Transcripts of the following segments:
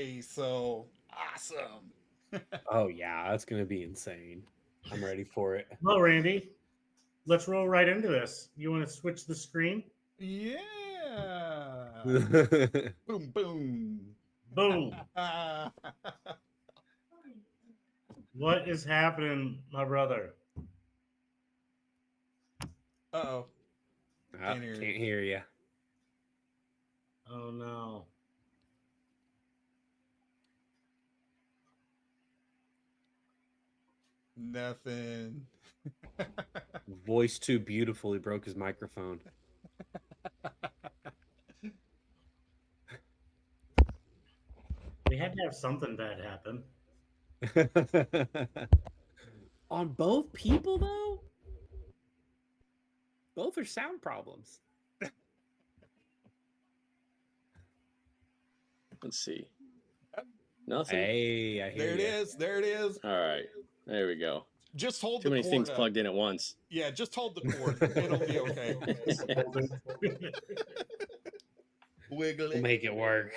day. So awesome. Oh yeah, that's gonna be insane. I'm ready for it. Well, Randy, let's roll right into this. You want to switch the screen? Yeah. Boom, boom. Boom. What is happening, my brother? Uh-oh. Ah, Can't hear you. can't hear you. Oh no. Nothing. Voice too beautiful. He broke his microphone. We had to have something bad happen. On both people though? Both are sound problems. Let's see. Nothing. Hey, I hear There it you. is. There it is. All right. There we go. Just hold Too the many cord things up. plugged in at once. Yeah, just hold the cord. It'll be okay. Wiggle We'll it. make it work.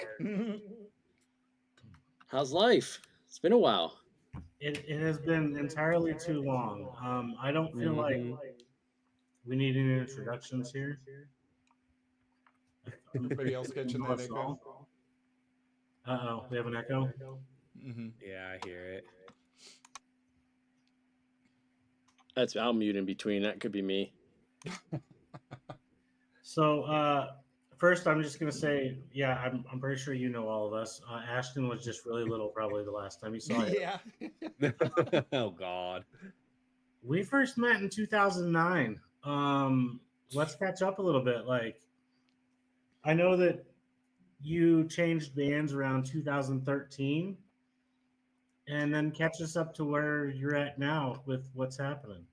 How's life? It's been a while. It has been entirely too long. I don't feel like Mhm. we need any introductions here. Anybody else catching that echo? Uh-oh, we have an echo. Mm-hmm. Yeah, I hear it. I'll mute in between. That could be me. So first, I'm just gonna say, yeah, I'm pretty sure you know all of us. Ashton was just really little, probably the last time you saw it. Yeah. Oh God. We first met in 2009. Let's catch up a little bit. Like, I know that you changed bands around 2013, and then catch us up to where you're at now with what's happening.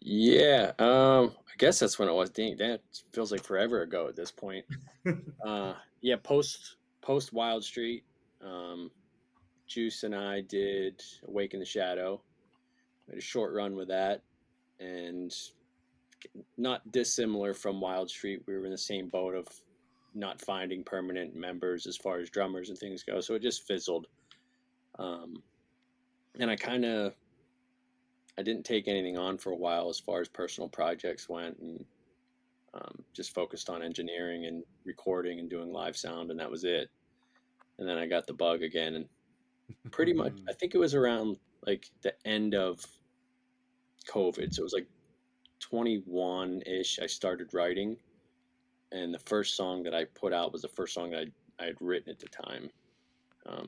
Yeah. I guess that's when it was. Dang, that feels like forever ago at this point. Yeah. Post Wild Street. Juice and I did Awake in the Shadow. We had a short run with that, and not dissimilar from Wild Street. We were in the same boat of not finding permanent members as far as drummers and things go. So it just fizzled. And I didn't take anything on for a while as far as personal projects went, and just focused on engineering and recording and doing live sound, and that was it. And then I got the bug again, and pretty much, I think it was around like the end of COVID. So it was like 21 ish. I started writing, and the first song that I put out was the first song that I had written at the time.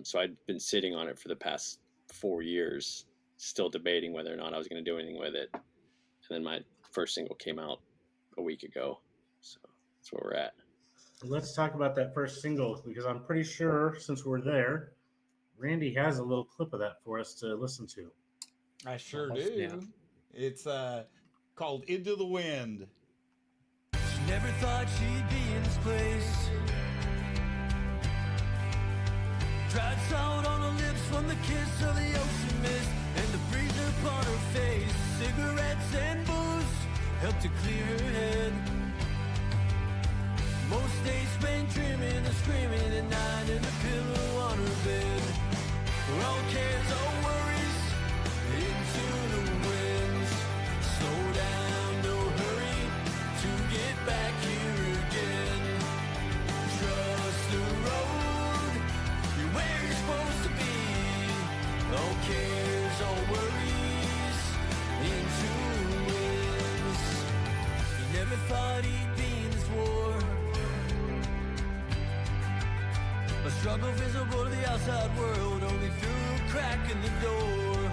So I'd been sitting on it for the past 4 years, still debating whether or not I was going to do anything with it. And then my first single came out a week ago. So that's where we're at. Let's talk about that first single because I'm pretty sure since we're there, Randy has a little clip of that for us to listen to. I sure Oh, snap. do. It's called Into the Wind. She never thought she'd be in this place. Dried salt on her lips from the kiss of the ocean mist, and the breeze upon her face. Cigarettes and booze helped to clear her head. Most days spent dreaming and screaming at night in the pillow on her bed. All cares, all worries into the winds. Slow down, no hurry to get back here again. Trust the road, you're where you're supposed to be. All cares, all worries into the winds. He never thought he'd be in this war. A struggle visible to the outside world, only through a crack in the door.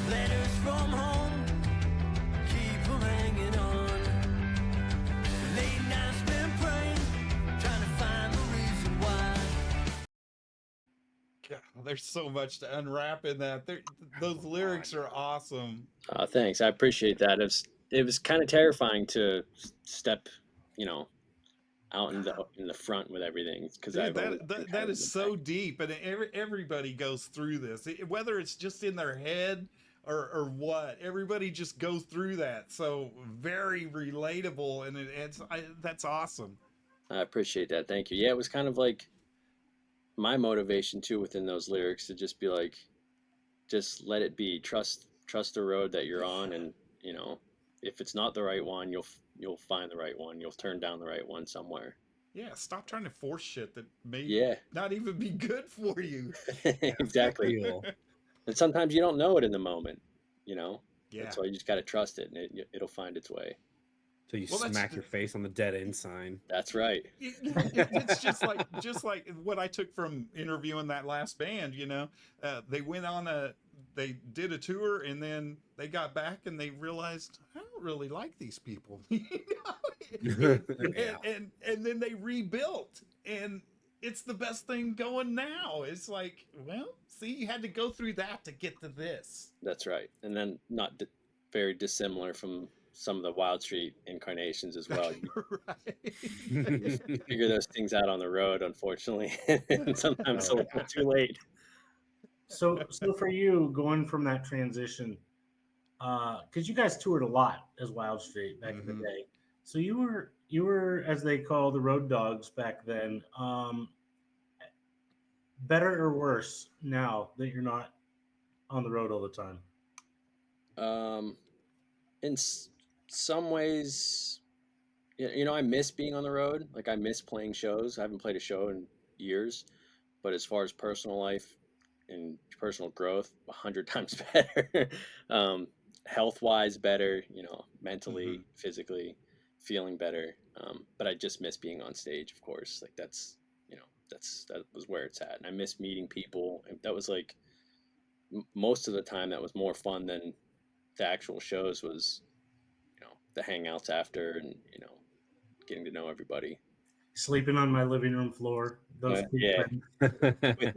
Letters from home, keep them hanging on. Late nights been praying, trying to find the reason why. God, there's so much to unwrap in that. Those lyrics are awesome. Thanks, I appreciate that. It was kind of terrifying to step, out in the front with everything, because Dude, that is so deep, and everybody goes through this, whether it's just in their head or what. Everybody just goes through that. So very relatable, and that's awesome. I appreciate that. Thank you. Yeah, it was kind of like my motivation too within those lyrics to just be like, just let it be. Trust the road that you're on, and you know, if it's not the right one, you'll find the right one. You'll turn down the right one somewhere. Yeah, stop trying to force shit that may Yeah, not even be good for you. exactly. Real. And sometimes you don't know it in the moment, you know. Yeah. That's why you just got to trust it, and it'll find its way. So you Well, that's smack your face on the dead end sign. That's right. it's just like what I took from interviewing that last band. You know, they went on they did a tour, and then they got back and they realized I don't really like these people. You know? Yeah. And then they rebuilt, and it's the best thing going now. It's like, well, see, you had to go through that to get to this. That's right. And then not very dissimilar from some of the Wild Street incarnations as well. You Right. figure those things out on the road, unfortunately, and sometimes Oh, a little too late. So for you going from that transition, because you guys toured a lot as Wild Street back in the Mhm. day, so you were as they call the road dogs back then. Better or worse now that you're not on the road all the time? In some ways, you know, I miss being on the road. Like I miss playing shows. I haven't played a show in years, but as far as personal life and personal growth, 100 times better. Health wise, better. You know, mentally, physically, feeling better. But I just miss being on stage, of course. Like that's you know that was where it's at, and I miss meeting people. And that was like most of the time that was more fun than the actual shows was, you know, the hangouts after and, you know, getting to know everybody. Sleeping on my living room floor. Those Yeah, things. with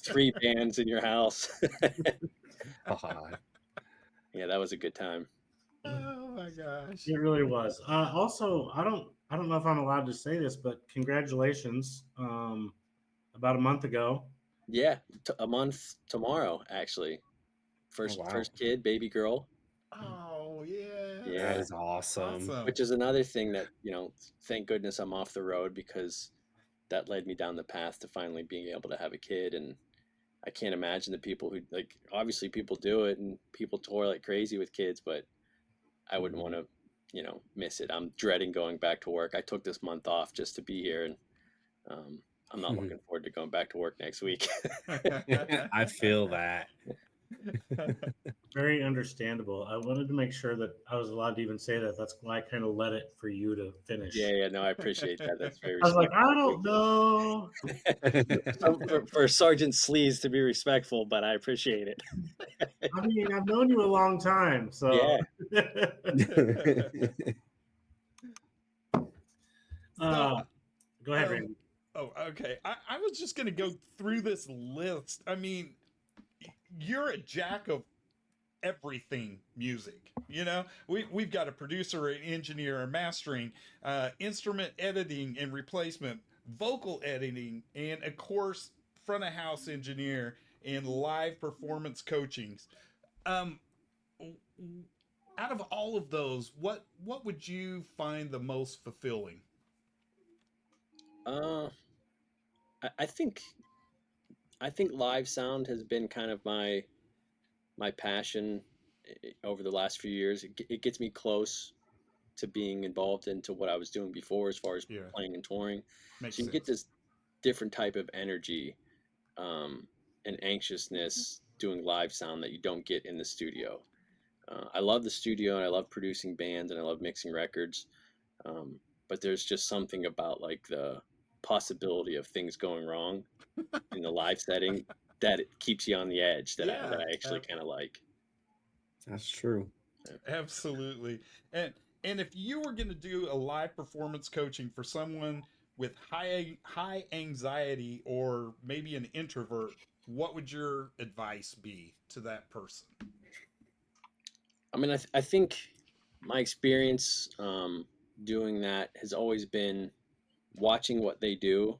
three bands in your house. God. Yeah, that was a good time. Oh my gosh. It really was. Also, I don't know if I'm allowed to say this, but congratulations. About a month ago. Yeah, a month tomorrow actually. Oh, wow. First kid, baby girl. Oh yeah. Yeah, That is awesome. Awesome. which is another thing that, you know, thank goodness I'm off the road because that led me down the path to finally being able to have a kid. And I can't imagine the people who, like, obviously people do it and people tour like crazy with kids, but I wouldn't want to, you know, miss it. I'm dreading going back to work. I took this month off just to be here, and um, I'm not looking forward to going back to work next week. I feel that. Very understandable. I wanted to make sure that I was allowed to even say that. That's why I kind of let it for you to finish. Yeah, no, I appreciate that. That's very I was like, respectful. I don't know. For Sergeant Sleaze to be respectful, but I appreciate it. I mean, I've known you a long time, so Yeah. Go ahead, Randy. Oh, okay. I was just going to go through this list. I mean, you're a jack of everything music. You know, we've got a producer, an engineer, a mastering, instrument editing and replacement, vocal editing, and of course, front of house engineer and live performance coachings. Um, out of all of those, what would you find the most fulfilling? I think live sound has been kind of my passion over the last few years. It gets me close to being involved into what I was doing before as far as Yeah, playing and touring. makes So you get sense. this different type of energy um, and anxiousness doing live sound that you don't get in the studio. I love the studio and I love producing bands and I love mixing records. But there's just something about like the possibility of things going wrong in the live setting that it keeps you on the edge that Yeah, I actually kind of like. That's true. absolutely. And if you were going to do a live performance coaching for someone with high anxiety or maybe an introvert, what would your advice be to that person? I mean, I think my experience doing that has always been watching what they do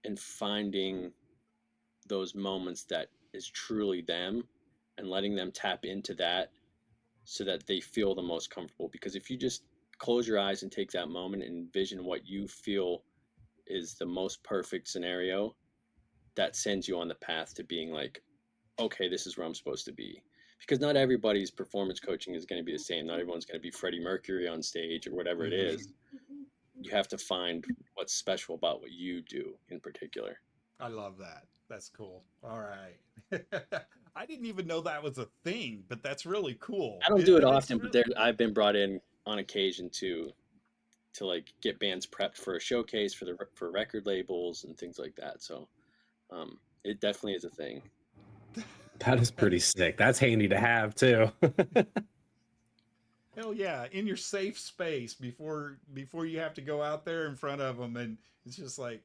and finding those moments that is truly them and letting them tap into that so that they feel the most comfortable. Because if you just close your eyes and take that moment and envision what you feel is the most perfect scenario that sends you on the path to being like, okay, this is where I'm supposed to be. Because not everybody's performance coaching is going to be the same. Not everyone's going to be Freddie Mercury on stage or whatever it is. You have to find what's special about what you do in particular. I love that. That's cool. All right. I didn't even know that was a thing, but that's really cool. I don't do it It's often, but really- I've been brought in on occasion to like get bands prepped for a showcase for record labels and things like that. So it definitely is a thing. That is pretty sick. That's handy to have too. Hell yeah, in your safe space before you have to go out there in front of them, and it's just like,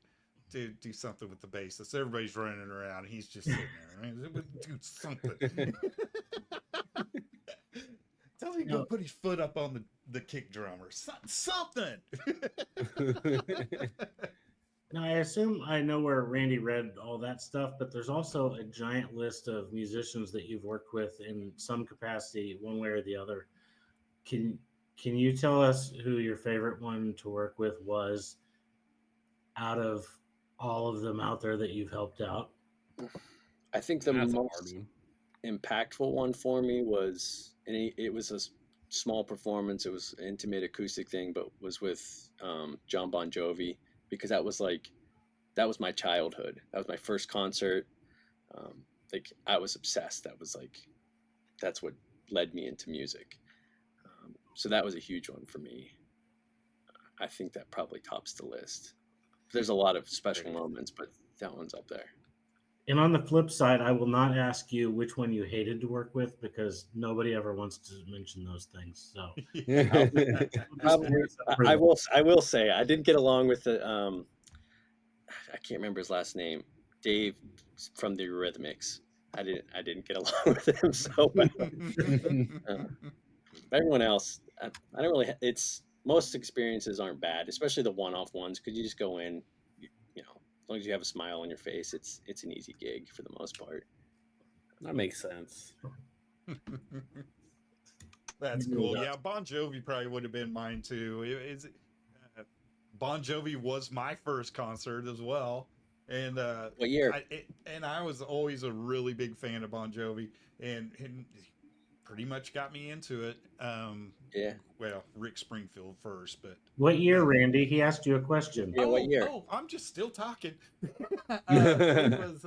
dude, do something with the bassist. Everybody's running around. He's just sitting there. Right? Do something. Tell him to go put his foot up on the kick drummer. Something. Now, I assume I know where Randy read all that stuff, but there's also a giant list of musicians that you've worked with in some capacity, one way or the other. Can you tell us who your favorite one to work with was out of all of them out there that you've helped out? I think the That's a hard most one. impactful one for me was, and it was a small performance. It was an intimate acoustic thing, but was with John Bon Jovi, because that was my childhood. That was my first concert. Like I was obsessed. That's what led me into music. So that was a huge one for me. I think that probably tops the list. There's a lot of special moments, but that one's up there. And on the flip side, I will not ask you which one you hated to work with, because nobody ever wants to mention those things. So I will say I didn't get along with the I can't remember his last name, Dave from the Eurythmics. I didn't get along with him so well. Everyone else, I don't really. It's most experiences aren't bad, especially the one-off ones, because you just go in, you know, as long as you have a smile on your face, it's an easy gig for the most part. That makes sense. That's cool. Yeah, Bon Jovi probably would have been mine too. Bon Jovi was my first concert as well, and What year? I was always a really big fan of Bon Jovi, and pretty much got me into it. Yeah. Well, Rick Springfield first, but what year, Randy? He asked you a question. Yeah, what year? Oh, I'm just still talking. It was.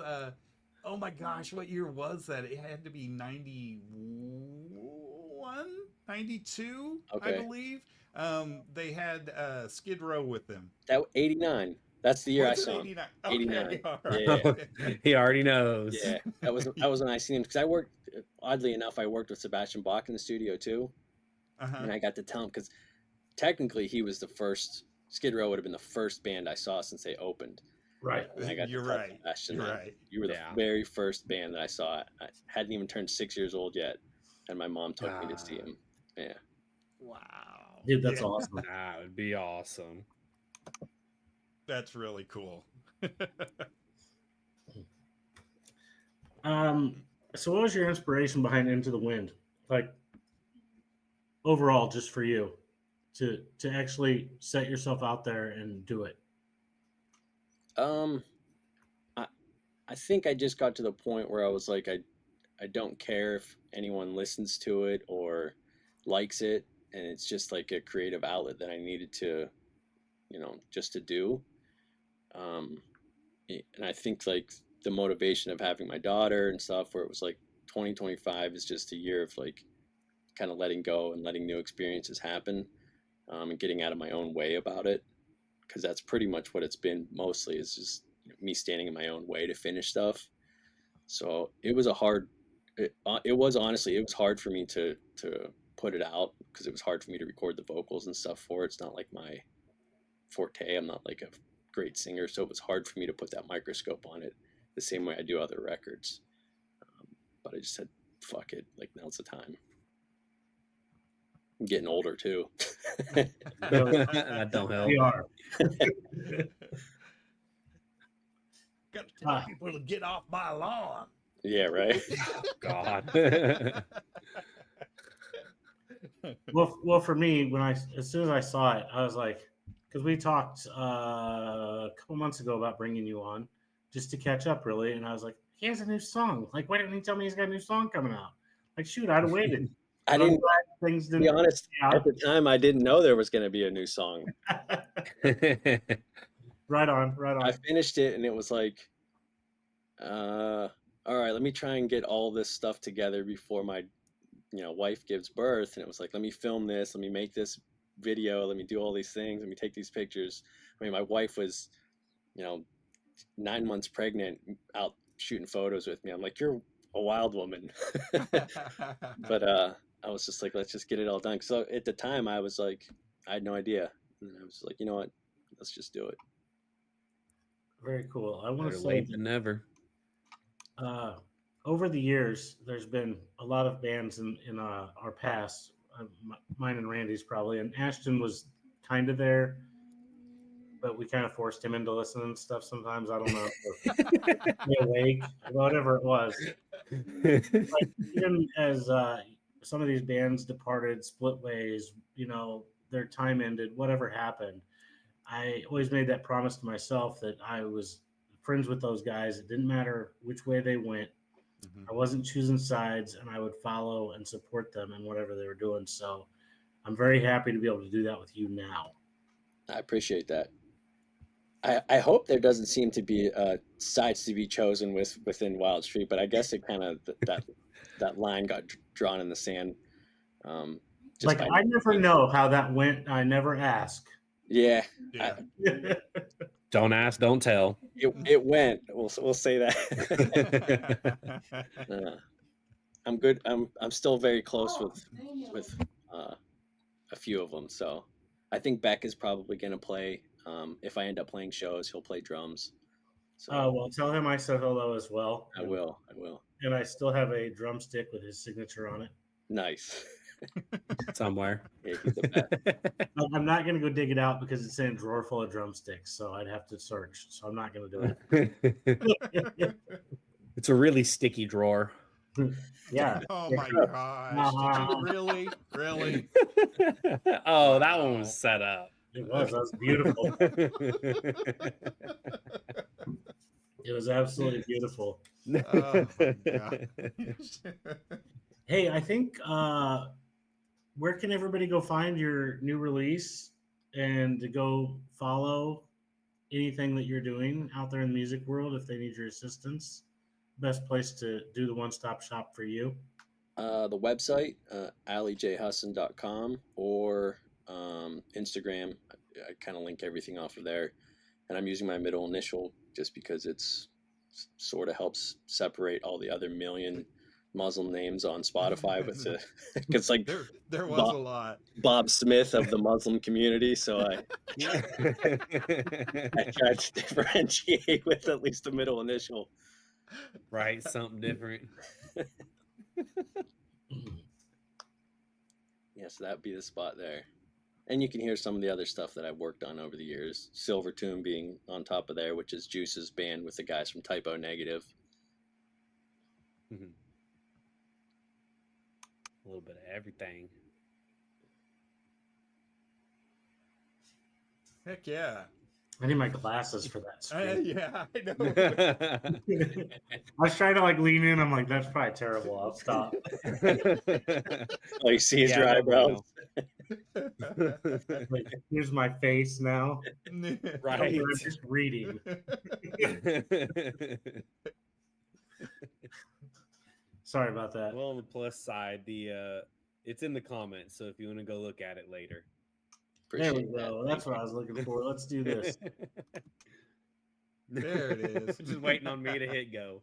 Oh my gosh, what year was that? It had to be 91, 92, Okay. I believe. They had Skid Row with them. That 89. That's the year Was I it saw him. 89? 89. Okay, all right. Yeah. He already knows. Yeah, that was when I seen him, because I worked. Oddly enough, I worked with Sebastian Bach in the studio too, Uh-huh. and I got to tell him, because technically he was the first. Skid Row would have been the first band I saw since they opened. Right. And I got You're to tell right. Sebastian You're that right. you were the Yeah. very first band that I saw. I hadn't even turned 6 years old yet, and my mom took me to see him. Yeah. Wow. Dude, that's Yeah, awesome. That would be awesome. That's really cool. So what was your inspiration behind Into the Wind? Like overall, just for you to actually set yourself out there and do it. I think I just got to the point where I was like, I don't care if anyone listens to it or likes it, and it's just like a creative outlet that I needed to, just to do. And I think like the motivation of having my daughter and stuff, where it was like 2025 is just a year of like kind of letting go and letting new experiences happen, and getting out of my own way about it, because that's pretty much what it's been mostly, is just me standing in my own way to finish stuff. So it was hard for me to put it out, because it was hard for me to record the vocals and stuff for it. It's not like my forte. I'm not like a great singer, so it was hard for me to put that microscope on it the same way I do other records. But I just said, fuck it, like now's the time. I'm getting older too. That don't help. We are. Got to tell people to get off my lawn. Yeah, right. God. Well, for me, as soon as I saw it, I was like, because we talked a couple months ago about bringing you on just to catch up, really. And I was like, he has a new song. Like, why didn't he tell me he's got a new song coming out? Like, shoot, I'd have waited. I But I'm didn't, glad things to didn't be honest, work at the time, I didn't know there was going to be a new song. Right on, right I on. finished it and it was like, all right, let me try and get all this stuff together before my, wife gives birth. And it was like, let me film this, let me make this video, let me do all these things, let me take these pictures. I mean, my wife was, 9 months pregnant, out shooting photos with me. I'm like, you're a wild woman. But I was just like, let's just get it all done. So at the time, I was like, I had no idea. And I was like, you know what? Let's just do it. Very cool. I want Better to say late than never. over the years, there's been a lot of bands in our past, mine and Randy's probably, and Ashton was kind of there, but we kind of forced him into listening to stuff sometimes. I don't know, stay awake, whatever it was. Like, even as some of these bands departed, split ways, their time ended, whatever happened, I always made that promise to myself that I was friends with those guys. It didn't matter which way they went. I wasn't choosing sides, and I would follow and support them in whatever they were doing. So I'm very happy to be able to do that with you now. I appreciate that. I hope there doesn't seem to be sides to be chosen within Wild Street, but I guess it kind of that line got drawn in the sand. Like, I never know how that went. I never ask. Yeah, Yeah. Don't ask, don't tell. it went. We'll say that. I'm good. I'm still very close with a few of them. So I think Beck is probably going to play. If I end up playing shows, he'll play drums. So Well, tell him I said hello as well. I will. And I still have a drumstick with his signature on it. Nice. Somewhere. Yeah, he's the best. I'm not going to go dig it out because it's in a drawer full of drumsticks, so I'd have to search. So I'm not going to do it. It's a really sticky drawer. Yeah. Oh my gosh! Did you really? Oh, that one was set up. It was. That was beautiful. It was absolutely beautiful. Oh my gosh. Hey, I think where can everybody go find your new release and to go follow anything that you're doing out there in the music world if they need your assistance? Best place to do the one-stop shop for you? The website, allyjhusson.com, or Instagram. I kind of link everything off of there. And I'm using my middle initial just because it's sort of helps separate all the other million Muslim names on Spotify with the, because like there was a lot. Bob Smith of the Muslim community, so I tried to differentiate with at least a middle initial. Right, something different. Yeah, so that'd be the spot there. And you can hear some of the other stuff that I've worked on over the years. Silver Tomb being on top of there, which is Juice's band with the guys from Typo Negative. Mm-hmm. A little bit of everything. Heck yeah. I need my glasses for that screen. Yeah, I know. I was trying to lean in. I'm like, that's probably terrible. I'll stop. Oh, you see his eyebrows. Like, here's my face now. Right. I'm just reading. Sorry about that. Well, on the plus side, it's in the comments, so if you want to go look at it later. There we go. That's what I was looking for. Let's do this. There it is. Just waiting on me to hit go.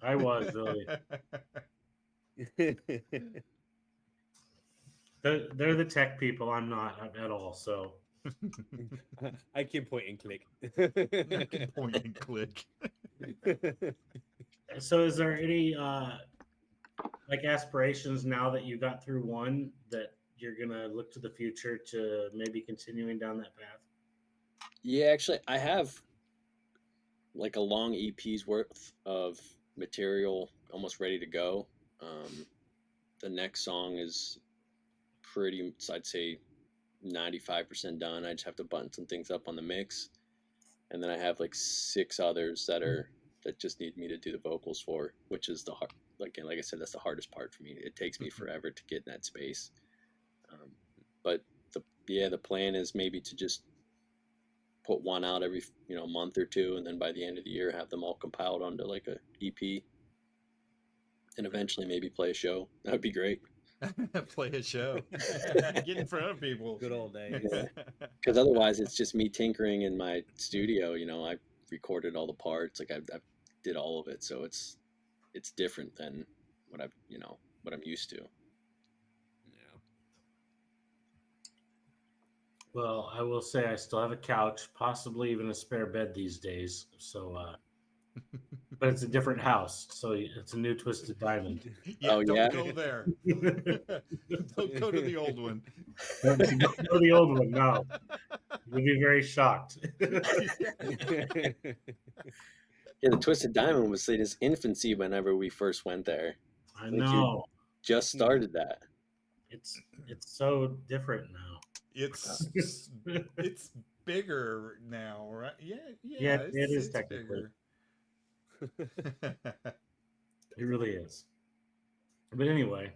I was really. They're the tech people. I'm not at all. So I can point and click. I can point and click. So is there any aspirations now that you got through one that you're gonna look to the future to maybe continuing down that path? Yeah, actually, I have a long EP's worth of material almost ready to go. The next song is pretty, I'd say, 95% done. I just have to button some things up on the mix, and then I have like 6 others that just need me to do the vocals for, which is the hard. Like I said, that's the hardest part for me. It takes me forever to get in that space. But the plan is maybe to just put one out every month or two, and then by the end of the year have them all compiled onto like a EP, and eventually maybe play a show. That would be great. Play a show. Get in front of people. Good old days. Because otherwise it's just me tinkering in my studio. I recorded all the parts, like I did all of it, so it's different than what I'm used to. Yeah. Well, I will say I still have a couch, possibly even a spare bed these days. So, but it's a different house, so it's a new Twisted Diamond. Yeah, Oh, don't yeah? go there. Don't go to the old one. Don't go to the old one. No, you'll be very shocked. Yeah, the Twisted Diamond was in its infancy whenever we first went there. I Like you- know Just started that. it's so different now. It's bigger now, right? Yeah, it is technically. bigger. It really is. But anyway,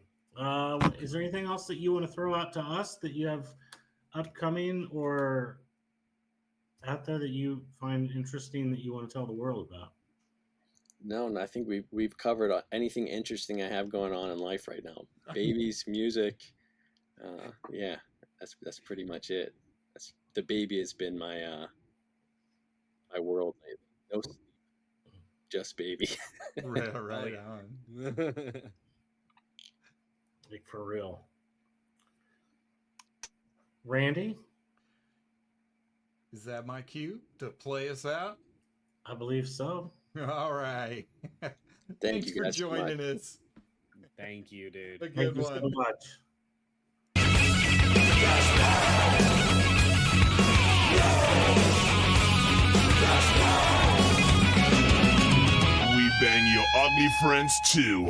is there anything else that you want to throw out to us that you have upcoming or out there that you find interesting that you want to tell the world about? No, I think we've covered anything interesting I have going on in life right now. Babies, music, yeah, that's pretty much it. The baby has been my my world lately. No sleep, just baby. right yeah. on. Like for real. Randy, Is that my cue to play us out? I believe so. All right. Thank Thanks you for guys so much. joining us. Thank you, dude. A Thank good you one. so much. We bang your ugly friends too.